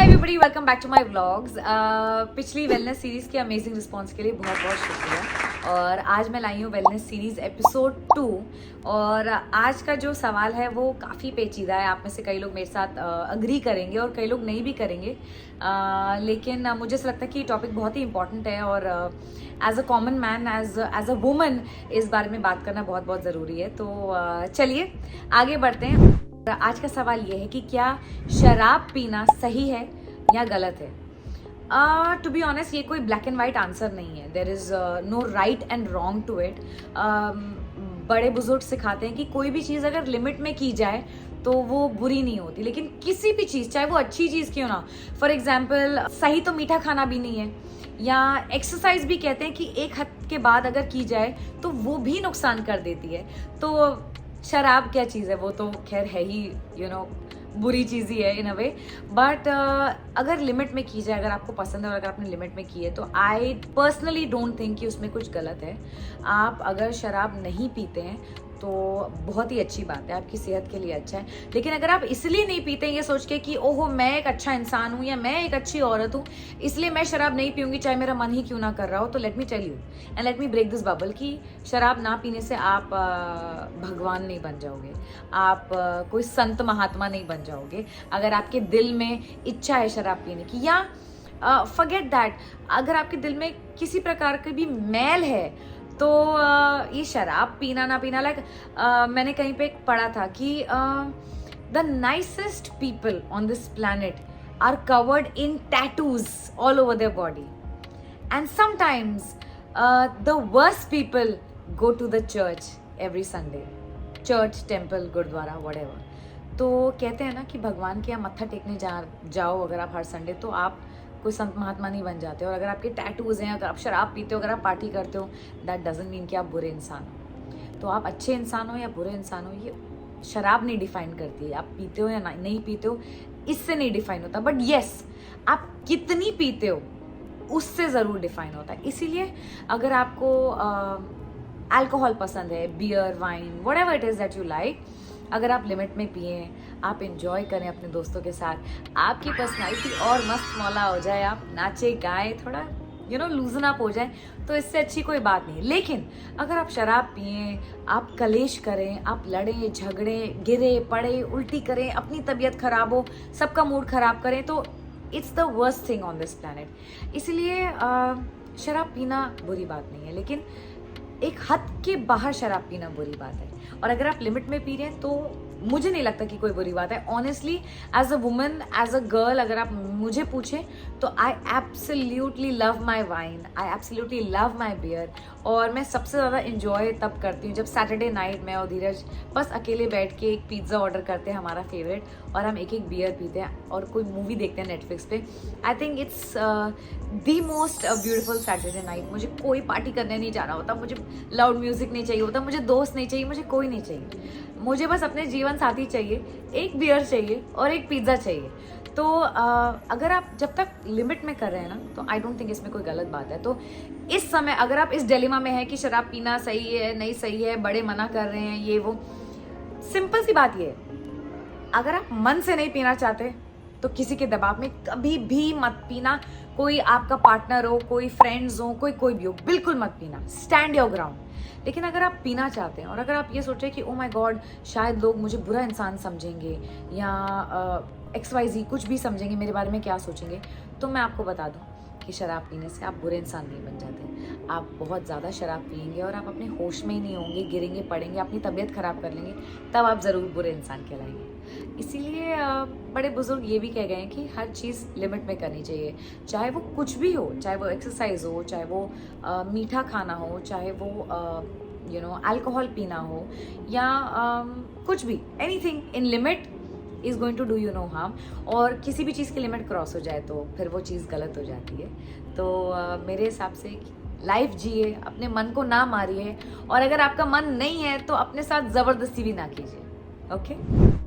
Everybody, welcome back to my vlogs. पिछली wellness series के amazing response के लिए बहुत बहुत शुक्रिया। और आज मैं लाई हूँ वेलनेस सीरीज एपिसोड 2। और आज का जो सवाल है वो काफ़ी पेचीदा है। आप में से कई लोग मेरे साथ अग्री करेंगे और कई लोग नहीं भी करेंगे, लेकिन मुझे ऐसा लगता है कि टॉपिक बहुत ही इंपॉर्टेंट है और as a common man, as a woman इस बारे में बात करना बहुत बहुत ज़रूरी है। तो चलिए आगे बढ़ते हैं। आज का सवाल ये है कि क्या शराब पीना सही है या गलत है? टू बी ऑनेस्ट, ये कोई ब्लैक एंड वाइट आंसर नहीं है। There is no right and wrong to it. बड़े बुजुर्ग सिखाते हैं कि कोई भी चीज़ अगर लिमिट में की जाए तो वो बुरी नहीं होती, लेकिन किसी भी चीज़, चाहे वो अच्छी चीज़ क्यों ना, फॉर एग्जाम्पल सही तो मीठा खाना भी नहीं है, या एक्सरसाइज भी कहते हैं कि एक हद के बाद अगर की जाए तो वो भी नुकसान कर देती है। तो शराब क्या चीज़ है, वो तो खैर है ही बुरी चीज़ ही है इन अ वे। बट अगर लिमिट में की जाए, अगर आपको पसंद है और अगर आपने लिमिट में की है, तो आई पर्सनली डोंट थिंक कि उसमें कुछ गलत है। आप अगर शराब नहीं पीते हैं तो बहुत ही अच्छी बात है, आपकी सेहत के लिए अच्छा है। लेकिन अगर आप इसलिए नहीं पीते ये सोच के कि ओहो मैं एक अच्छा इंसान हूँ या मैं एक अच्छी औरत हूँ, इसलिए मैं शराब नहीं पीऊंगी चाहे मेरा मन ही क्यों ना कर रहा हो, तो let me tell you and let me break this bubble कि शराब ना पीने से आप भगवान नहीं बन जाओगे, आप कोई संत महात्मा नहीं बन जाओगे। अगर आपके दिल में इच्छा है शराब पीने की, या फॉरगेट दैट, अगर आपके दिल में किसी प्रकार की भी मैल है तो ये शराब पीना ना पीना, लाइक मैंने कहीं पे पढ़ा था कि the nicest people on this planet are covered in tattoos all over their body, and sometimes the worst people go to the church every Sunday, church, temple, gurdwara, whatever. तो कहते हैं ना कि भगवान के यहाँ मत्था टेकने जाओ अगर आप हर संडे, तो आप कोई संत महात्मा नहीं बन जाते। और अगर आपके टैटूज हैं, अगर आप शराब पीते हो, अगर आप पार्टी करते हो, दैट डजंट मीन कि आप बुरे इंसान हो। तो आप अच्छे इंसान हो या बुरे इंसान हो, ये शराब नहीं डिफाइन करती है। आप पीते हो या नहीं पीते हो, इससे नहीं डिफाइन होता। बट येस, आप कितनी पीते हो उससे ज़रूर डिफाइन होता है। इसीलिए अगर आपको अल्कोहल पसंद है, beer, wine, whatever it is that you like, अगर आप लिमिट में पिए, आप इंजॉय करें अपने दोस्तों के साथ, आपकी पर्सनालिटी और मस्त मौला हो जाए, आप नाचे गाएं, थोड़ा लूजन अप हो जाए, तो इससे अच्छी कोई बात नहीं। लेकिन अगर आप शराब पिए, आप कलेश करें, आप लड़ें झगड़ें, गिरे पड़े, उल्टी करें, अपनी तबीयत खराब हो, सबका मूड खराब करें, तो it's the worst thing on this planet. इसलिए शराब पीना बुरी बात नहीं है, लेकिन एक हद के बाहर शराब पीना बुरी बात है। और अगर आप लिमिट में पी रहे हैं तो मुझे नहीं लगता कि कोई बुरी बात है। Honestly, as a woman, as a girl, अगर आप मुझे पूछें तो I absolutely love my wine, I absolutely love my beer. और मैं सबसे ज़्यादा इंजॉय तब करती हूँ जब सैटरडे नाइट मैं और धीरज बस अकेले बैठ के एक पिज़्ज़ा ऑर्डर करते हैं, हमारा फेवरेट, और हम एक एक बियर पीते हैं और कोई मूवी देखते हैं नेटफ्लिक्स पे। I think it's the most beautiful Saturday night. मुझे कोई पार्टी करने नहीं जाना होता, मुझे लाउड म्यूजिक नहीं चाहिए होता, मुझे दोस्त नहीं चाहिए, मुझे कोई नहीं चाहिए, मुझे बस अपने जीवन साथी चाहिए, एक बियर चाहिए और एक पिज़्ज़ा चाहिए। तो अगर आप जब तक लिमिट में कर रहे हैं ना, तो आई डोंट थिंक इसमें कोई गलत बात है। तो इस समय अगर आप इस डिलेमा में हैं कि शराब पीना सही है नहीं सही है, बड़े मना कर रहे हैं, ये वो, सिंपल सी बात ये है, अगर आप मन से नहीं पीना चाहते तो किसी के दबाव में कभी भी मत पीना। कोई आपका पार्टनर हो, कोई फ्रेंड्स हो, कोई भी हो, बिल्कुल मत पीना, स्टैंड योर ग्राउंड। लेकिन अगर आप पीना चाहते हैं और अगर आप ये सोचें कि ओ माय गॉड शायद लोग मुझे बुरा इंसान समझेंगे या XYZ कुछ भी समझेंगे, मेरे बारे में क्या सोचेंगे, तो मैं आपको बता दूं कि शराब पीने से आप बुरे इंसान नहीं बन जाते। आप बहुत ज़्यादा शराब पिएंगे और आप अपने होश में ही नहीं होंगे, गिरेंगे पड़ेंगे, अपनी तबीयत खराब कर लेंगे, तब आप ज़रूर बुरे इंसान कहलाएंगे। इसीलिए बड़े बुजुर्ग ये भी कह गए हैं कि हर चीज़ लिमिट में करनी चाहिए, चाहे वो कुछ भी हो, चाहे वो एक्सरसाइज हो, चाहे वो मीठा खाना हो, चाहे वो अल्कोहल पीना हो, या कुछ भी, anything in limit is going to do harm. और किसी भी चीज़ की लिमिट क्रॉस हो जाए तो फिर वो चीज़ गलत हो जाती है। तो मेरे हिसाब से लाइफ जिए, अपने मन को ना मारिए, और अगर आपका मन नहीं है तो अपने साथ ज़बरदस्ती भी ना कीजिए। ओके,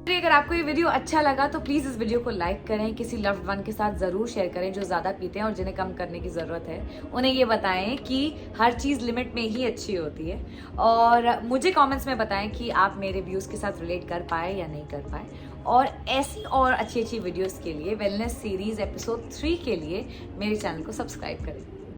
अगर आपको ये वीडियो अच्छा लगा तो प्लीज़ इस वीडियो को लाइक करें, किसी लव्ड वन के साथ ज़रूर शेयर करें जो ज़्यादा पीते हैं और जिन्हें कम करने की ज़रूरत है। उन्हें ये बताएं कि हर चीज़ लिमिट में ही अच्छी होती है, और मुझे कमेंट्स में बताएं कि आप मेरे व्यूज़ के साथ रिलेट कर पाए या नहीं कर पाए। और ऐसी और अच्छी अच्छी वीडियोस के लिए वेलनेस सीरीज एपिसोड 3 के लिए मेरे चैनल को सब्सक्राइब करें।